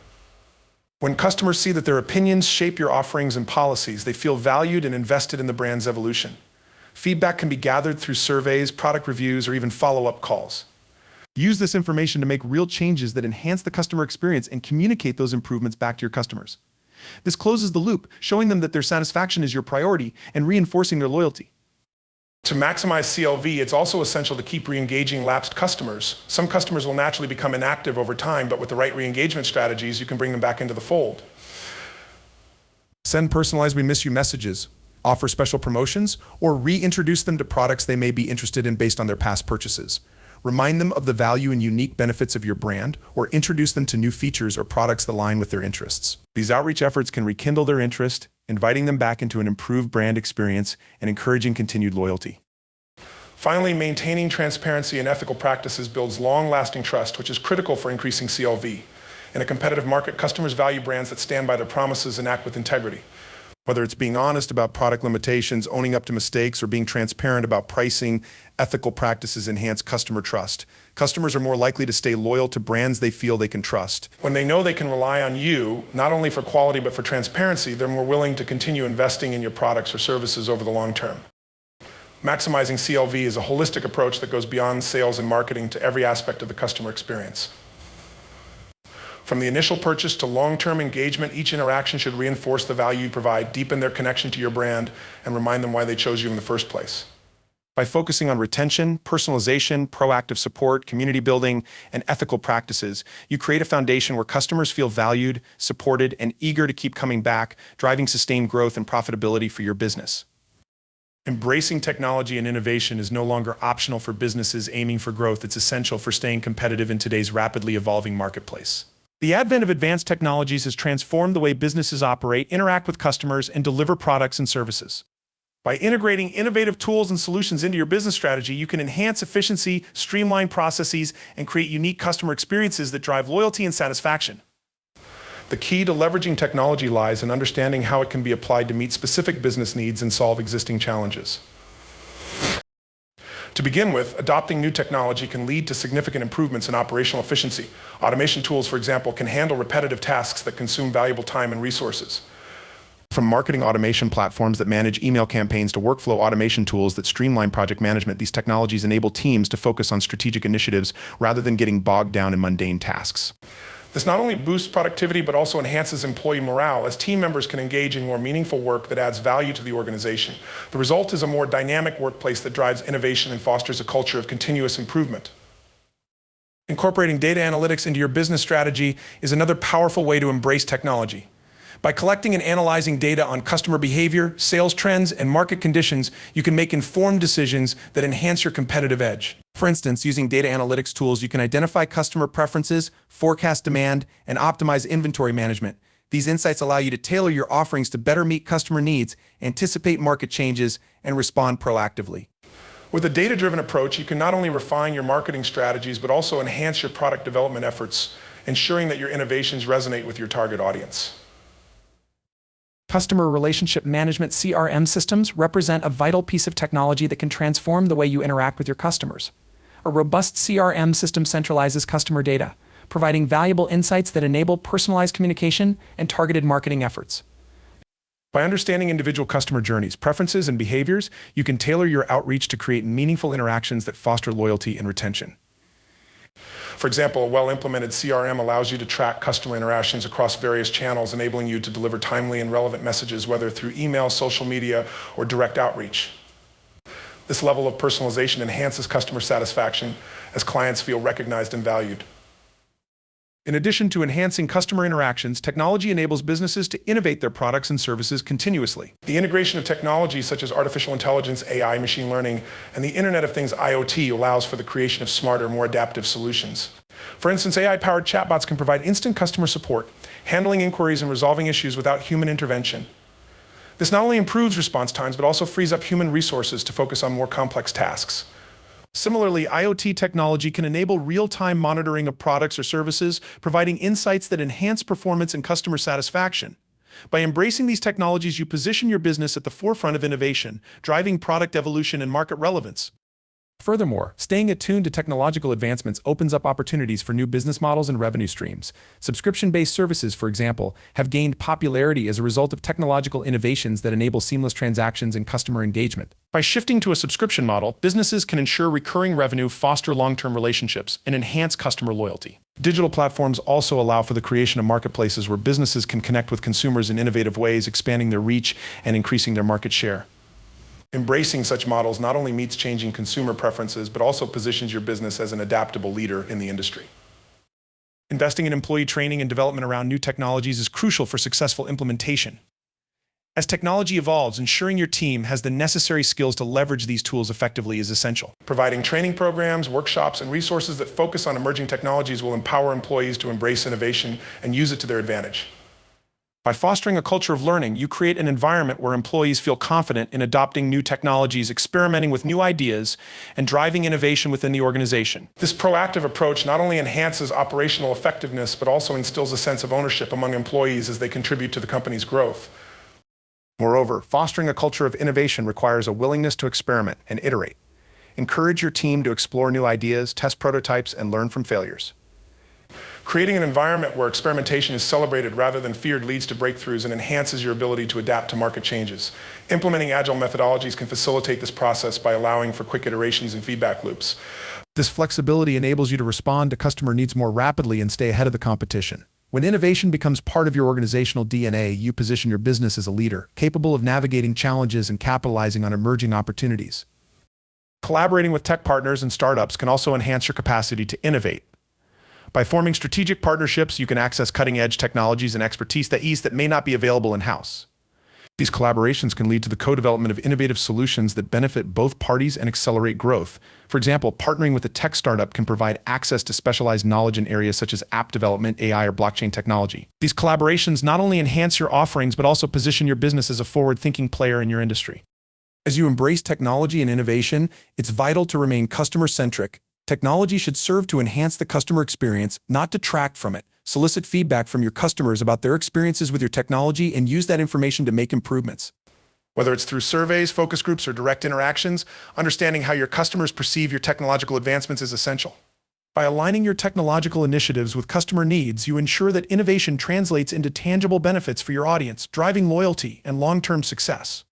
When customers see that their opinions shape your offerings and policies, they feel valued and invested in the brand's evolution. Feedback can be gathered through surveys, product reviews, or even follow-up calls. Use this information to make real changes that enhance the customer experience and communicate those improvements back to your customers. This closes the loop, showing them that their satisfaction is your priority and reinforcing their loyalty. To maximize CLV, it's also essential to keep re-engaging lapsed customers. Some customers will naturally become inactive over time, but with the right re-engagement strategies, you can bring them back into the fold. Send personalized "We miss you" messages, offer special promotions, or reintroduce them to products they may be interested in based on their past purchases. Remind them of the value and unique benefits of your brand, or introduce them to new features or products that align with their interests. These outreach efforts can rekindle their interest, inviting them back into an improved brand experience and encouraging continued loyalty. Finally, maintaining transparency and ethical practices builds long-lasting trust, which is critical for increasing CLV. In a competitive market, customers value brands that stand by their promises and act with integrity. Whether it's being honest about product limitations, owning up to mistakes, or being transparent about pricing, ethical practices enhance customer trust. Customers are more likely to stay loyal to brands they feel they can trust. When they know they can rely on you, not only for quality but for transparency, they're more willing to continue investing in your products or services over the long term. Maximizing CLV is a holistic approach that goes beyond sales and marketing to every aspect of the customer experience. From the initial purchase to long-term engagement, each interaction should reinforce the value you provide, deepen their connection to your brand, and remind them why they chose you in the first place. By focusing on retention, personalization, proactive support, community building, and ethical practices, you create a foundation where customers feel valued, supported, and eager to keep coming back, driving sustained growth and profitability for your business. Embracing technology and innovation is no longer optional for businesses aiming for growth. It's essential for staying competitive in today's rapidly evolving marketplace. The advent of advanced technologies has transformed the way businesses operate, interact with customers, and deliver products and services. By integrating innovative tools and solutions into your business strategy, you can enhance efficiency, streamline processes, and create unique customer experiences that drive loyalty and satisfaction. The key to leveraging technology lies in understanding how it can be applied to meet specific business needs and solve existing challenges. To begin with, adopting new technology can lead to significant improvements in operational efficiency. Automation tools, for example, can handle repetitive tasks that consume valuable time and resources. From marketing automation platforms that manage email campaigns to workflow automation tools that streamline project management, these technologies enable teams to focus on strategic initiatives rather than getting bogged down in mundane tasks. This not only boosts productivity, but also enhances employee morale, as team members can engage in more meaningful work that adds value to the organization. The result is a more dynamic workplace that drives innovation and fosters a culture of continuous improvement. Incorporating data analytics into your business strategy is another powerful way to embrace technology. By collecting and analyzing data on customer behavior, sales trends, and market conditions, you can make informed decisions that enhance your competitive edge. For instance, using data analytics tools, you can identify customer preferences, forecast demand, and optimize inventory management. These insights allow you to tailor your offerings to better meet customer needs, anticipate market changes, and respond proactively. With a data-driven approach, you can not only refine your marketing strategies, but also enhance your product development efforts, ensuring that your innovations resonate with your target audience. Customer relationship management (CRM) systems represent a vital piece of technology that can transform the way you interact with your customers. A robust CRM system centralizes customer data, providing valuable insights that enable personalized communication and targeted marketing efforts. By understanding individual customer journeys, preferences, and behaviors, you can tailor your outreach to create meaningful interactions that foster loyalty and retention. For example, a well-implemented CRM allows you to track customer interactions across various channels, enabling you to deliver timely and relevant messages, whether through email, social media, or direct outreach. This level of personalization enhances customer satisfaction as clients feel recognized and valued. In addition to enhancing customer interactions, technology enables businesses to innovate their products and services continuously. The integration of technologies such as artificial intelligence, AI, machine learning, and the Internet of Things IoT allows for the creation of smarter, more adaptive solutions. For instance, AI-powered chatbots can provide instant customer support, handling inquiries and resolving issues without human intervention. This not only improves response times, but also frees up human resources to focus on more complex tasks. Similarly, IoT technology can enable real-time monitoring of products or services, providing insights that enhance performance and customer satisfaction. By embracing these technologies, you position your business at the forefront of innovation, driving product evolution and market relevance. Furthermore, staying attuned to technological advancements opens up opportunities for new business models and revenue streams. Subscription-based services, for example, have gained popularity as a result of technological innovations that enable seamless transactions and customer engagement. By shifting to a subscription model, businesses can ensure recurring revenue, foster long-term relationships, and enhance customer loyalty. Digital platforms also allow for the creation of marketplaces where businesses can connect with consumers in innovative ways, expanding their reach and increasing their market share. Embracing such models not only meets changing consumer preferences, but also positions your business as an adaptable leader in the industry. Investing in employee training and development around new technologies is crucial for successful implementation. As technology evolves, ensuring your team has the necessary skills to leverage these tools effectively is essential. Providing training programs, workshops, and resources that focus on emerging technologies will empower employees to embrace innovation and use it to their advantage. By fostering a culture of learning, you create an environment where employees feel confident in adopting new technologies, experimenting with new ideas, and driving innovation within the organization. This proactive approach not only enhances operational effectiveness, but also instills a sense of ownership among employees as they contribute to the company's growth. Moreover, fostering a culture of innovation requires a willingness to experiment and iterate. Encourage your team to explore new ideas, test prototypes, and learn from failures. Creating an environment where experimentation is celebrated rather than feared leads to breakthroughs and enhances your ability to adapt to market changes. Implementing agile methodologies can facilitate this process by allowing for quick iterations and feedback loops. This flexibility enables you to respond to customer needs more rapidly and stay ahead of the competition. When innovation becomes part of your organizational DNA, you position your business as a leader, capable of navigating challenges and capitalizing on emerging opportunities. Collaborating with tech partners and startups can also enhance your capacity to innovate. By forming strategic partnerships, you can access cutting-edge technologies and expertise that may not be available in-house. These collaborations can lead to the co-development of innovative solutions that benefit both parties and accelerate growth. For example, partnering with a tech startup can provide access to specialized knowledge in areas such as app development, AI, or blockchain technology. These collaborations not only enhance your offerings, but also position your business as a forward-thinking player in your industry. As you embrace technology and innovation, it's vital to remain customer-centric. Technology should serve to enhance the customer experience, not detract from it. Solicit feedback from your customers about their experiences with your technology and use that information to make improvements. Whether it's through surveys, focus groups, or direct interactions, understanding how your customers perceive your technological advancements is essential. By aligning your technological initiatives with customer needs, you ensure that innovation translates into tangible benefits for your audience, driving loyalty and long-term success.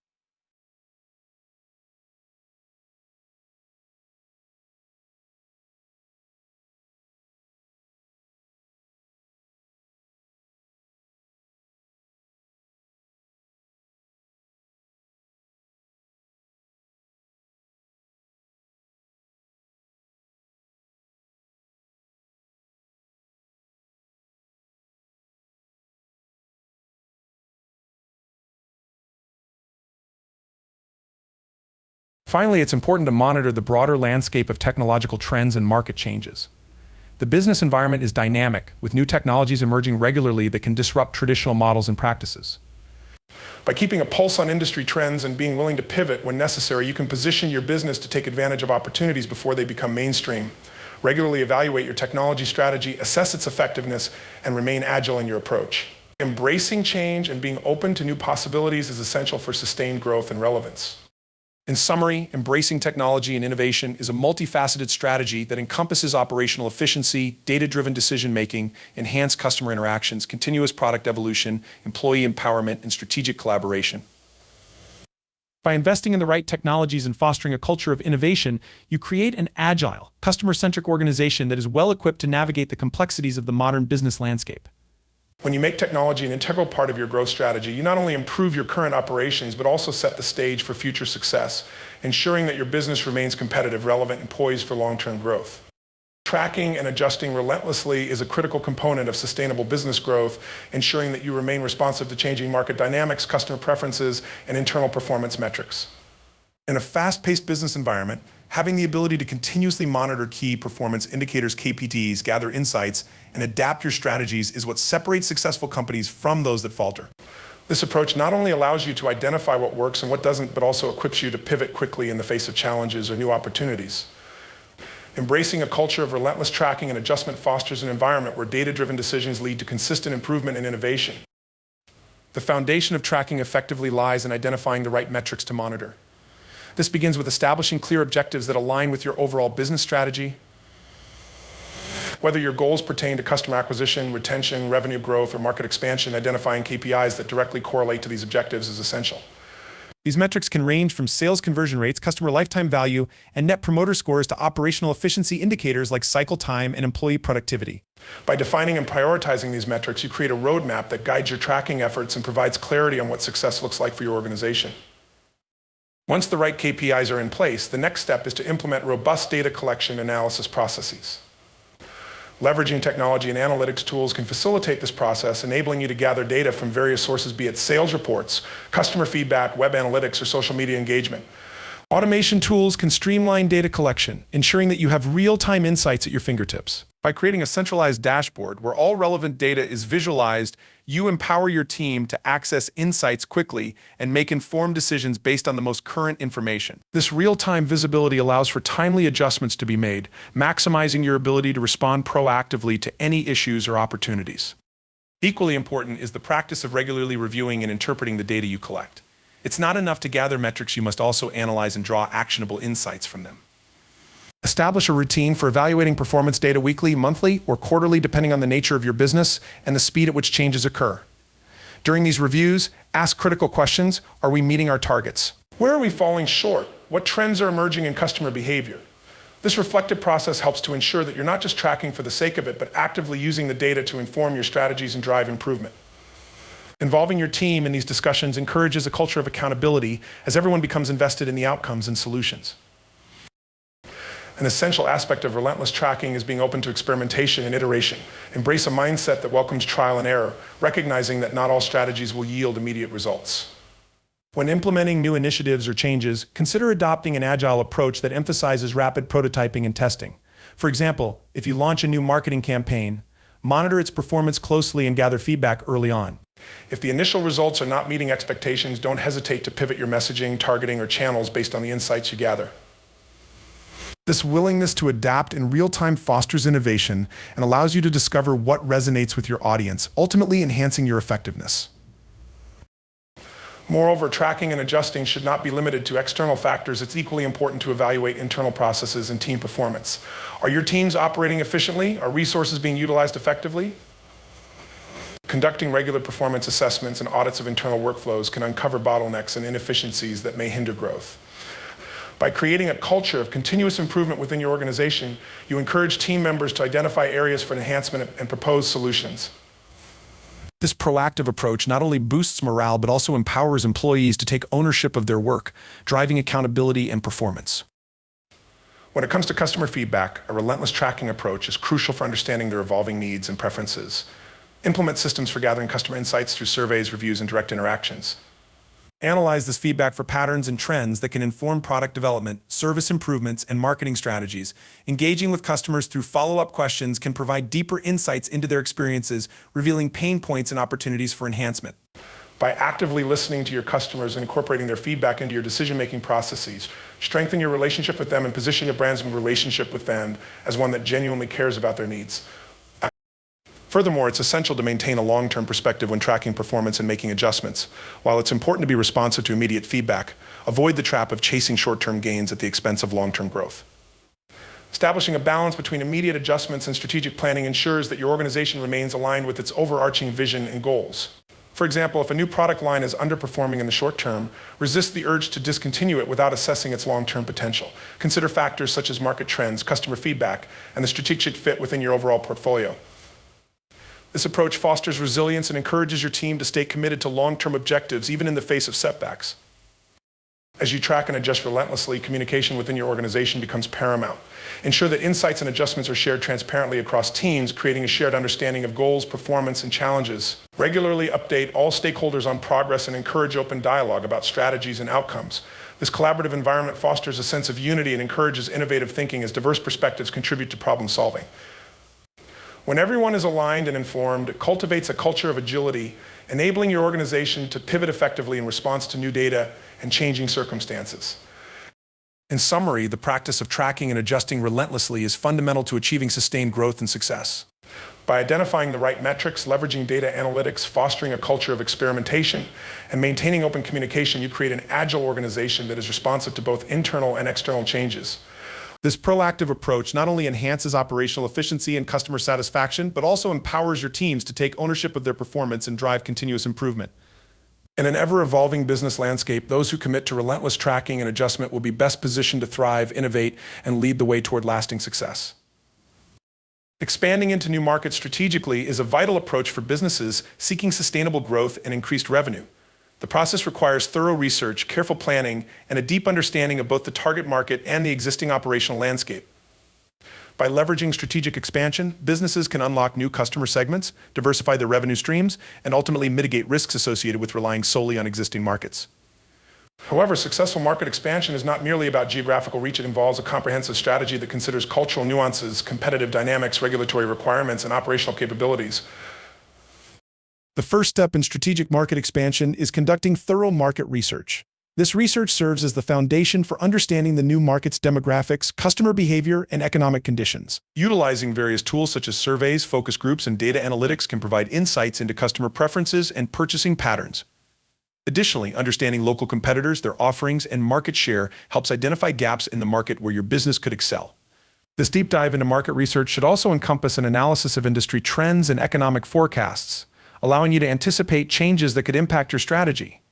Finally, it's important to monitor the broader landscape of technological trends and market changes. The business environment is dynamic, with new technologies emerging regularly that can disrupt traditional models and practices. By keeping a pulse on industry trends and being willing to pivot when necessary, you can position your business to take advantage of opportunities before they become mainstream. Regularly evaluate your technology strategy, assess its effectiveness, and remain agile in your approach. Embracing change and being open to new possibilities is essential for sustained growth and relevance. In summary, embracing technology and innovation is a multifaceted strategy that encompasses operational efficiency, data-driven decision-making, enhanced customer interactions, continuous product evolution, employee empowerment, and strategic collaboration. By investing in the right technologies and fostering a culture of innovation, you create an agile, customer-centric organization that is well-equipped to navigate the complexities of the modern business landscape. When you make technology an integral part of your growth strategy, you not only improve your current operations, but also set the stage for future success, ensuring that your business remains competitive, relevant, and poised for long-term growth. Tracking and adjusting relentlessly is a critical component of sustainable business growth, ensuring that you remain responsive to changing market dynamics, customer preferences, and internal performance metrics. In a fast-paced business environment, having the ability to continuously monitor key performance indicators, KPIs, gather insights, and adapt your strategies is what separates successful companies from those that falter. This approach not only allows you to identify what works and what doesn't, but also equips you to pivot quickly in the face of challenges or new opportunities. Embracing a culture of relentless tracking and adjustment fosters an environment where data-driven decisions lead to consistent improvement and innovation. The foundation of tracking effectively lies in identifying the right metrics to monitor. This begins with establishing clear objectives that align with your overall business strategy. Whether your goals pertain to customer acquisition, retention, revenue growth, or market expansion, identifying KPIs that directly correlate to these objectives is essential. These metrics can range from sales conversion rates, customer lifetime value, and net promoter scores to operational efficiency indicators like cycle time and employee productivity. By defining and prioritizing these metrics, you create a roadmap that guides your tracking efforts and provides clarity on what success looks like for your organization. Once the right KPIs are in place, the next step is to implement robust data collection analysis processes. Leveraging technology and analytics tools can facilitate this process, enabling you to gather data from various sources, be it sales reports, customer feedback, web analytics, or social media engagement. Automation tools can streamline data collection, ensuring that you have real-time insights at your fingertips. By creating a centralized dashboard where all relevant data is visualized, you empower your team to access insights quickly and make informed decisions based on the most current information. This real-time visibility allows for timely adjustments to be made, maximizing your ability to respond proactively to any issues or opportunities. Equally important is the practice of regularly reviewing and interpreting the data you collect. It's not enough to gather metrics, you must also analyze and draw actionable insights from them. Establish a routine for evaluating performance data weekly, monthly, or quarterly, depending on the nature of your business and the speed at which changes occur. During these reviews, ask critical questions. Are we meeting our targets? Where are we falling short? What trends are emerging in customer behavior? This reflective process helps to ensure that you're not just tracking for the sake of it, but actively using the data to inform your strategies and drive improvement. Involving your team in these discussions encourages a culture of accountability as everyone becomes invested in the outcomes and solutions. An essential aspect of relentless tracking is being open to experimentation and iteration. Embrace a mindset that welcomes trial and error, recognizing that not all strategies will yield immediate results. When implementing new initiatives or changes, consider adopting an agile approach that emphasizes rapid prototyping and testing. For example, if you launch a new marketing campaign, monitor its performance closely and gather feedback early on. If the initial results are not meeting expectations, don't hesitate to pivot your messaging, targeting, or channels based on the insights you gather. This willingness to adapt in real time fosters innovation and allows you to discover what resonates with your audience, ultimately enhancing your effectiveness. Moreover, tracking and adjusting should not be limited to external factors. It's equally important to evaluate internal processes and team performance. Are your teams operating efficiently? Are resources being utilized effectively? Conducting regular performance assessments and audits of internal workflows can uncover bottlenecks and inefficiencies that may hinder growth. By creating a culture of continuous improvement within your organization, you encourage team members to identify areas for enhancement and propose solutions. This proactive approach not only boosts morale, but also empowers employees to take ownership of their work, driving accountability and performance. When it comes to customer feedback, a relentless tracking approach is crucial for understanding their evolving needs and preferences. Implement systems for gathering customer insights through surveys, reviews, and direct interactions. Analyze this feedback for patterns and trends that can inform product development, service improvements, and marketing strategies. Engaging with customers through follow-up questions can provide deeper insights into their experiences, revealing pain points and opportunities for enhancement. By actively listening to your customers and incorporating their feedback into your decision-making processes, strengthen your relationship with them and position your brand's relationship with them as one that genuinely cares about their needs. Furthermore, it's essential to maintain a long-term perspective when tracking performance and making adjustments. While it's important to be responsive to immediate feedback, avoid the trap of chasing short-term gains at the expense of long-term growth. Establishing a balance between immediate adjustments and strategic planning ensures that your organization remains aligned with its overarching vision and goals. For example, if a new product line is underperforming in the short term, resist the urge to discontinue it without assessing its long-term potential. Consider factors such as market trends, customer feedback, and the strategic fit within your overall portfolio. This approach fosters resilience and encourages your team to stay committed to long-term objectives, even in the face of setbacks. As you track and adjust relentlessly, communication within your organization becomes paramount. Ensure that insights and adjustments are shared transparently across teams, creating a shared understanding of goals, performance, and challenges. Regularly update all stakeholders on progress and encourage open dialogue about strategies and outcomes. This collaborative environment fosters a sense of unity and encourages innovative thinking as diverse perspectives contribute to problem solving. When everyone is aligned and informed, it cultivates a culture of agility, enabling your organization to pivot effectively in response to new data and changing circumstances. In summary, the practice of tracking and adjusting relentlessly is fundamental to achieving sustained growth and success. By identifying the right metrics, leveraging data analytics, fostering a culture of experimentation, and maintaining open communication, you create an agile organization that is responsive to both internal and external changes. This proactive approach not only enhances operational efficiency and customer satisfaction, but also empowers your teams to take ownership of their performance and drive continuous improvement. In an ever-evolving business landscape, those who commit to relentless tracking and adjustment will be best positioned to thrive, innovate, and lead the way toward lasting success. Expanding into new markets strategically is a vital approach for businesses seeking sustainable growth and increased revenue. The process requires thorough research, careful planning, and a deep understanding of both the target market and the existing operational landscape. By leveraging strategic expansion, businesses can unlock new customer segments, diversify their revenue streams, and ultimately mitigate risks associated with relying solely on existing markets. However, successful market expansion is not merely about geographical reach. It involves a comprehensive strategy that considers cultural nuances, competitive dynamics, regulatory requirements, and operational capabilities. The first step in strategic market expansion is conducting thorough market research. This research serves as the foundation for understanding the new market's demographics, customer behavior, and economic conditions. Utilizing various tools such as surveys, focus groups, and data analytics can provide insights into customer preferences and purchasing patterns. Additionally, understanding local competitors, their offerings, and market share helps identify gaps in the market where your business could excel. This deep dive into market research should also encompass an analysis of industry trends and economic forecasts, allowing you to anticipate changes that could impact your strategy.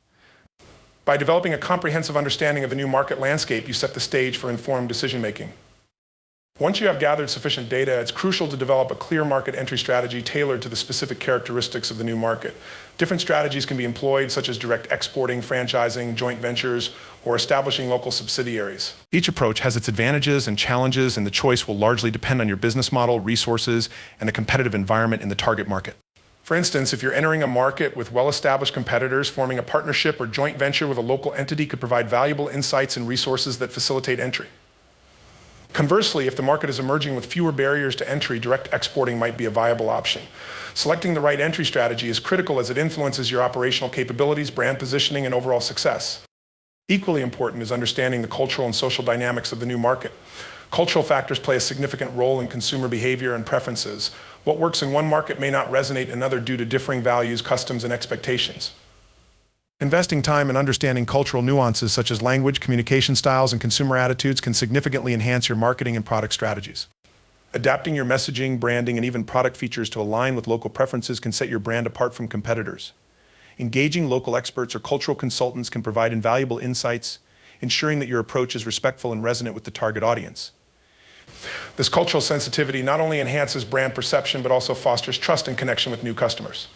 By developing a comprehensive understanding of the new market landscape, you set the stage for informed decision-making. Once you have gathered sufficient data, it's crucial to develop a clear market entry strategy tailored to the specific characteristics of the new market. Different strategies can be employed, such as direct exporting, franchising, joint ventures, or establishing local subsidiaries. Each approach has its advantages and challenges, and the choice will largely depend on your business model, resources, and the competitive environment in the target market. For instance, if you're entering a market with well-established competitors, forming a partnership or joint venture with a local entity could provide valuable insights and resources that facilitate entry. Conversely, if the market is emerging with fewer barriers to entry, direct exporting might be a viable option. Selecting the right entry strategy is critical as it influences your operational capabilities, brand positioning, and overall success. Equally important is understanding the cultural and social dynamics of the new market. Cultural factors play a significant role in consumer behavior and preferences. What works in one market may not resonate in another due to differing values, customs, and expectations. Investing time in understanding cultural nuances such as language, communication styles, and consumer attitudes can significantly enhance your marketing and product strategies. Adapting your messaging, branding, and even product features to align with local preferences can set your brand apart from competitors. Engaging local experts or cultural consultants can provide invaluable insights, ensuring that your approach is respectful and resonant with the target audience. This cultural sensitivity not only enhances brand perception, but also fosters trust and connection with new customers.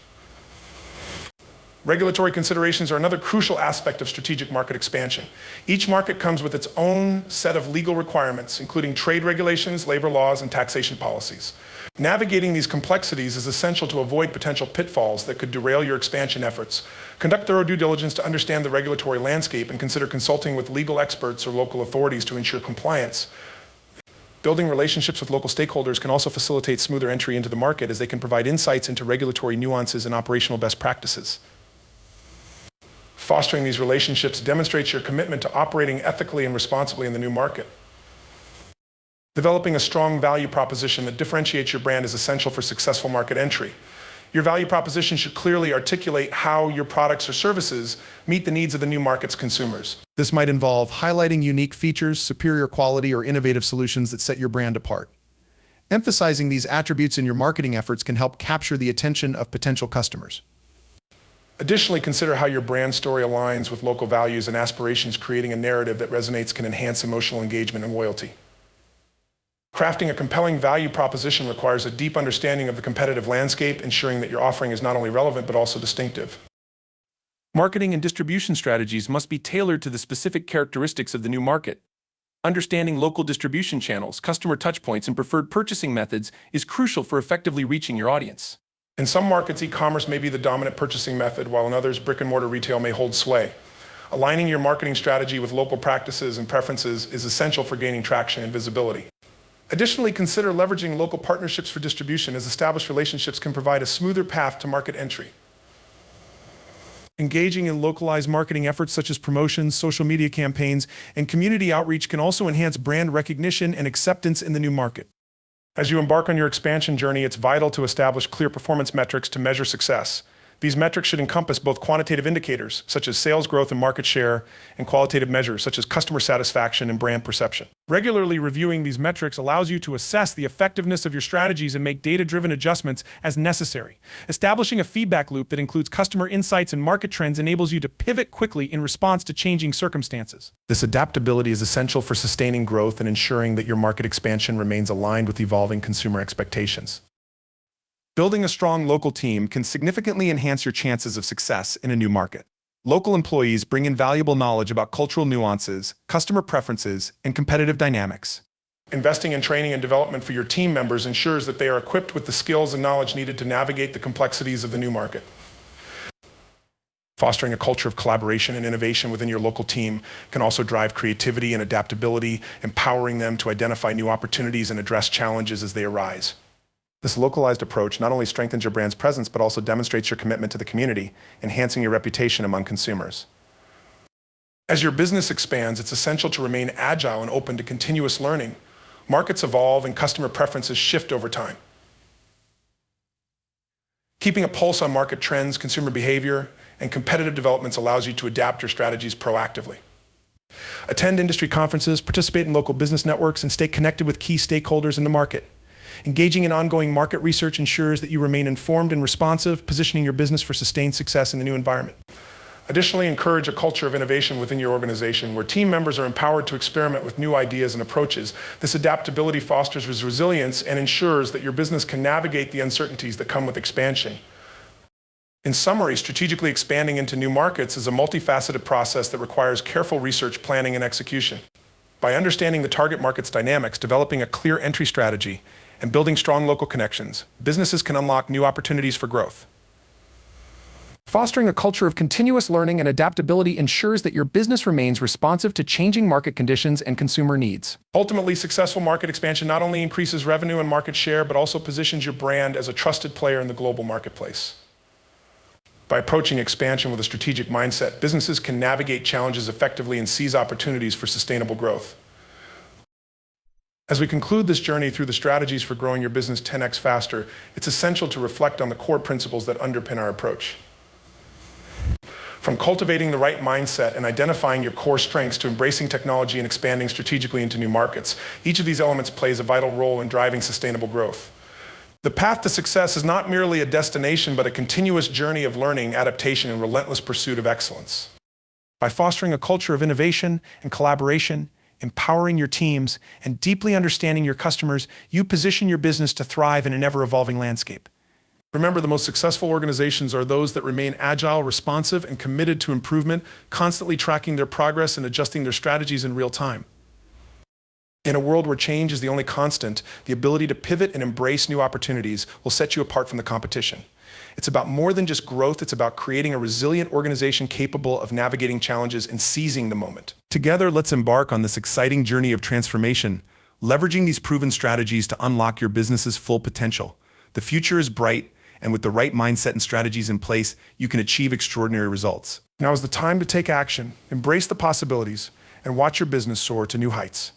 Regulatory considerations are another crucial aspect of strategic market expansion. Each market comes with its own set of legal requirements, including trade regulations, labor laws, and taxation policies. Navigating these complexities is essential to avoid potential pitfalls that could derail your expansion efforts. Conduct thorough due diligence to understand the regulatory landscape and consider consulting with legal experts or local authorities to ensure compliance. Building relationships with local stakeholders can also facilitate smoother entry into the market as they can provide insights into regulatory nuances and operational best practices. Fostering these relationships demonstrates your commitment to operating ethically and responsibly in the new market. Developing a strong value proposition that differentiates your brand is essential for successful market entry. Your value proposition should clearly articulate how your products or services meet the needs of the new market's consumers. This might involve highlighting unique features, superior quality, or innovative solutions that set your brand apart. Emphasizing these attributes in your marketing efforts can help capture the attention of potential customers. Additionally, consider how your brand story aligns with local values and aspirations. Creating a narrative that resonates can enhance emotional engagement and loyalty. Crafting a compelling value proposition requires a deep understanding of the competitive landscape, ensuring that your offering is not only relevant but also distinctive. Marketing and distribution strategies must be tailored to the specific characteristics of the new market. Understanding local distribution channels, customer touchpoints, and preferred purchasing methods is crucial for effectively reaching your audience. In some markets, e-commerce may be the dominant purchasing method, while in others, brick-and-mortar retail may hold sway. Aligning your marketing strategy with local practices and preferences is essential for gaining traction and visibility. Additionally, consider leveraging local partnerships for distribution, as established relationships can provide a smoother path to market entry. Engaging in localized marketing efforts such as promotions, social media campaigns, and community outreach can also enhance brand recognition and acceptance in the new market. As you embark on your expansion journey, it's vital to establish clear performance metrics to measure success. These metrics should encompass both quantitative indicators, such as sales growth and market share, and qualitative measures, such as customer satisfaction and brand perception. Regularly reviewing these metrics allows you to assess the effectiveness of your strategies and make data-driven adjustments as necessary. Establishing a feedback loop that includes customer insights and market trends enables you to pivot quickly in response to changing circumstances. This adaptability is essential for sustaining growth and ensuring that your market expansion remains aligned with evolving consumer expectations. Building a strong local team can significantly enhance your chances of success in a new market. Local employees bring in valuable knowledge about cultural nuances, customer preferences, and competitive dynamics. Investing in training and development for your team members ensures that they are equipped with the skills and knowledge needed to navigate the complexities of the new market. Fostering a culture of collaboration and innovation within your local team can also drive creativity and adaptability, empowering them to identify new opportunities and address challenges as they arise. This localized approach not only strengthens your brand's presence, but also demonstrates your commitment to the community, enhancing your reputation among consumers. As your business expands, it's essential to remain agile and open to continuous learning. Markets evolve and customer preferences shift over time. Keeping a pulse on market trends, consumer behavior, and competitive developments allows you to adapt your strategies proactively. Attend industry conferences, participate in local business networks, and stay connected with key stakeholders in the market. Engaging in ongoing market research ensures that you remain informed and responsive, positioning your business for sustained success in the new environment. Additionally, encourage a culture of innovation within your organization where team members are empowered to experiment with new ideas and approaches. This adaptability fosters resilience and ensures that your business can navigate the uncertainties that come with expansion. In summary, strategically expanding into new markets is a multifaceted process that requires careful research, planning, and execution. By understanding the target market's dynamics, developing a clear entry strategy, and building strong local connections, businesses can unlock new opportunities for growth. Fostering a culture of continuous learning and adaptability ensures that your business remains responsive to changing market conditions and consumer needs. Ultimately, successful market expansion not only increases revenue and market share, but also positions your brand as a trusted player in the global marketplace. By approaching expansion with a strategic mindset, businesses can navigate challenges effectively and seize opportunities for sustainable growth. As we conclude this journey through the strategies for growing your business 10x faster, it's essential to reflect on the core principles that underpin our approach. From cultivating the right mindset and identifying your core strengths to embracing technology and expanding strategically into new markets, each of these elements plays a vital role in driving sustainable growth. The path to success is not merely a destination, but a continuous journey of learning, adaptation, and relentless pursuit of excellence. By fostering a culture of innovation and collaboration, empowering your teams, and deeply understanding your customers, you position your business to thrive in an ever-evolving landscape. Remember, the most successful organizations are those that remain agile, responsive, and committed to improvement, constantly tracking their progress and adjusting their strategies in real time. In a world where change is the only constant, the ability to pivot and embrace new opportunities will set you apart from the competition. It's about more than just growth, it's about creating a resilient organization capable of navigating challenges and seizing the moment. Together, let's embark on this exciting journey of transformation, leveraging these proven strategies to unlock your business's full potential. The future is bright, and with the right mindset and strategies in place, you can achieve extraordinary results. Now is the time to take action, embrace the possibilities, and watch your business soar to new heights.